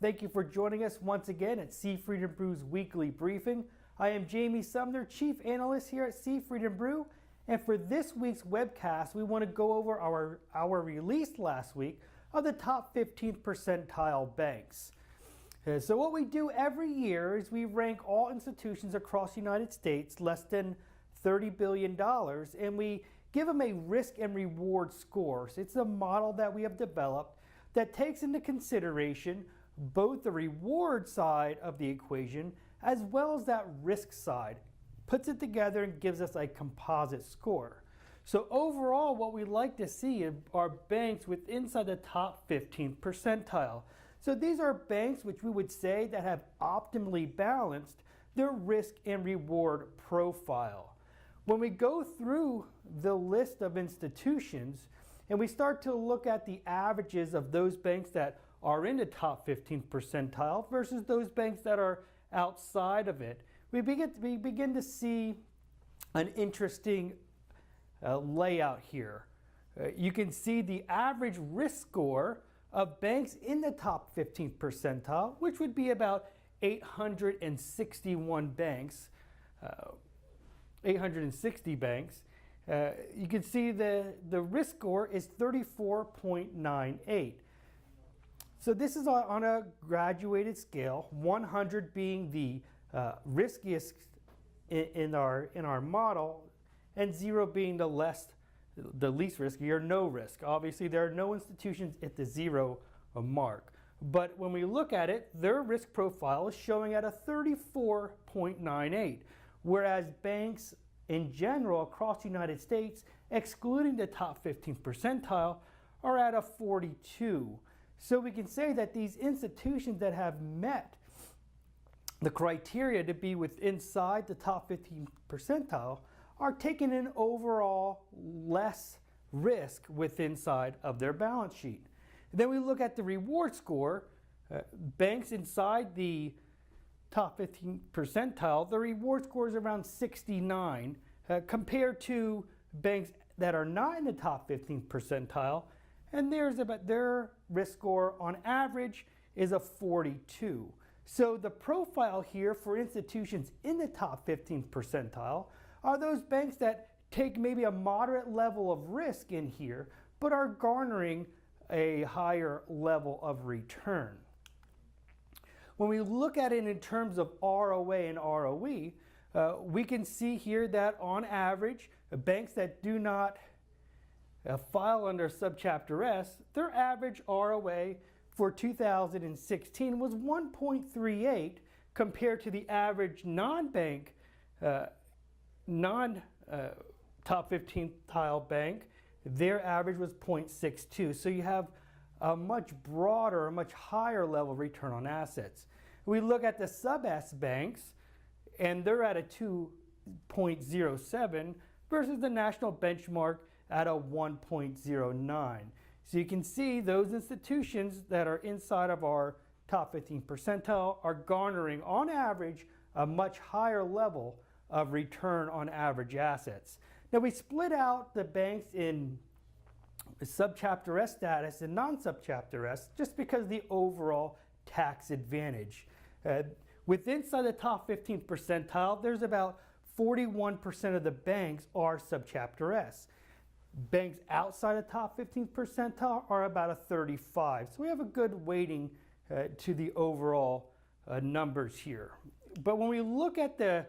Thank you for joining us once again at Seifried Brew's weekly briefing. I am Jamie Sumner, Chief Analyst here at Seifried Brew, and for this week's webcast, we want to go over our release last week of the top 15 percentile banks. So what we do every year is we rank all institutions across the United States less than $30 billion, and we give them a risk and reward score. So it's a model that we have developed that takes into consideration both the reward side of the equation as well as that risk side, puts it together and gives us a composite score. So overall, what we like to see are banks with inside the top 15 percentile. So these are banks which we would say that have optimally balanced their risk and reward profile. When we go through the list of institutions and we start to look at the averages of those banks that are in the top 15 percentile versus those banks that are outside of it, we begin to see an interesting layout here. You can see the average risk score of banks in the top 15 percentile, which would be about 861 banks, 860 banks. You can see the risk score is 34.98. So this is on a graduated scale, 100 being the riskiest in our model, and 0 being the least risky or no risk. Obviously, there are no institutions at the 0 mark. But when we look at it, their risk profile is showing at a 34.98, whereas banks in general across the United States, excluding the top 15 percentile, are at a 42. So we can say that these institutions that have met the criteria to be inside the top 15 percentile are taking an overall less risk inside of their balance sheet. Then we look at the reward score. Banks inside the top 15 percentile, the reward score is around 69 compared to banks that are not in the top 15 percentile, and their risk score on average is a 42. So the profile here for institutions in the top 15 percentile are those banks that take maybe a moderate level of risk in here, but are garnering a higher level of return. When we look at it in terms of ROA and ROE, we can see here that on average, banks that do not file under Subchapter S, their average ROA for 2016 was 1.38 compared to the average non-bank, non-top 15 tile bank, their average was 0.62. So you have a much broader, a much higher level return on assets. We look at the sub-S banks, and they're at a 2.07 versus the national benchmark at a 1.09. So you can see those institutions that are inside of our top 15 percentile are garnering, on average, a much higher level of return on average assets. Now we split out the banks in Subchapter S status and non-Subchapter S just because of the overall tax advantage. Inside the top 15 percentile, there's about 41% of the banks are Subchapter S. Banks outside the top 15 percentile are about a 35. So we have a good weighting to the overall numbers here. But when we look at the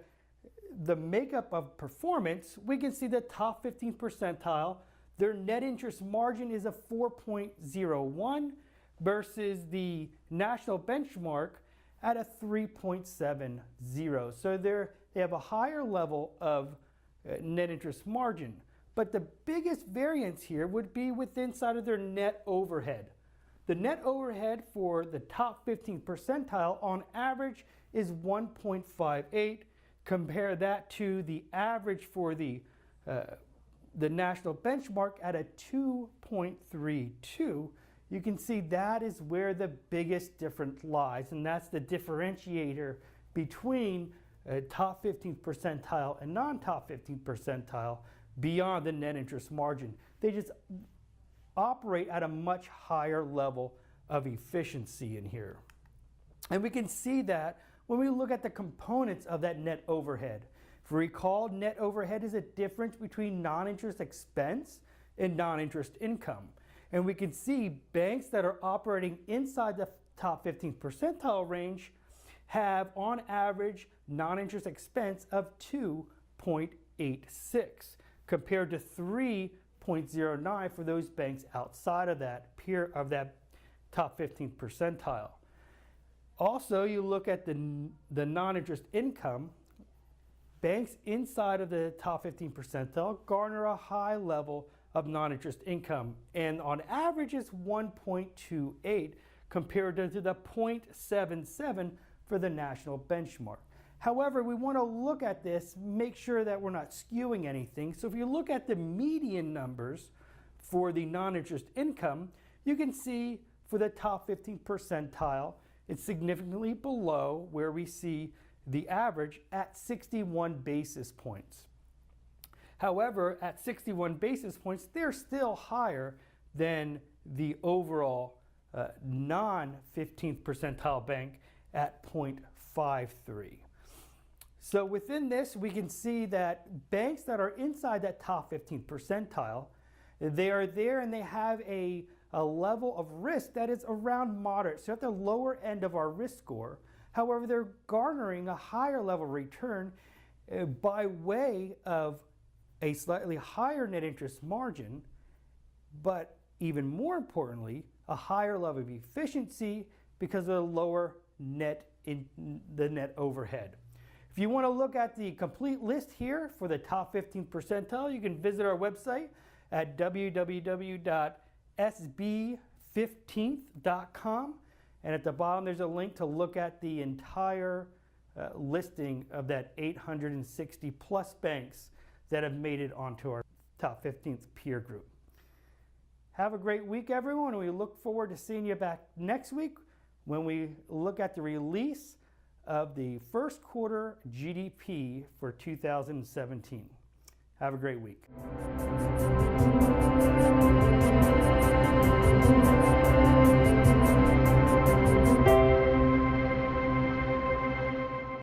makeup of performance, we can see the top 15 percentile, their net interest margin is a 4.01 versus the national benchmark at a 3.70. So they have a higher level of net interest margin. But the biggest variance here would be inside of their net overhead. The net overhead for the top 15 percentile on average is 1.58. Compare that to the average for the national benchmark at a 2.32. You can see that is where the biggest difference lies, and that's the differentiator between top 15 percentile and non-top 15 percentile beyond the net interest margin. They just operate at a much higher level of efficiency in here. And we can see that when we look at the components of that net overhead. If you recall, net overhead is a difference between non-interest expense and non-interest income. And we can see banks that are operating inside the top 15 percentile range have on average non-interest expense of 2.86 compared to 3.09 for those banks outside of that top 15 percentile. Also, you look at the non-interest income, banks inside of the top 15 percentile garner a high level of non-interest income, and on average is 1.28 compared to the 0.77 for the national benchmark. However, we want to look at this, make sure that we're not skewing anything. So if you look at the median numbers for the non-interest income, you can see for the top 15 percentile, it's significantly below where we see the average at 61 basis points. However, at 61 basis points, they're still higher than the overall non-15th percentile bank at 0.53. So within this, we can see that banks that are inside that top 15 percentile, they are there and they have a level of risk that is around moderate, so at the lower end of our risk score. However, they're garnering a higher level return by way of a slightly higher net interest margin, but even more importantly, a higher level of efficiency because of the lower net overhead. If you want to look at the complete list here for the top 15 percentile, you can visit our website at www.sb15th.com, and at the bottom there's a link to look at the entire listing of that 860 plus banks that have made it onto our top 15th peer group. Have a great week, everyone, and we look forward to seeing you back next week when we look at the release of the first quarter GDP for 2017. Have a great week.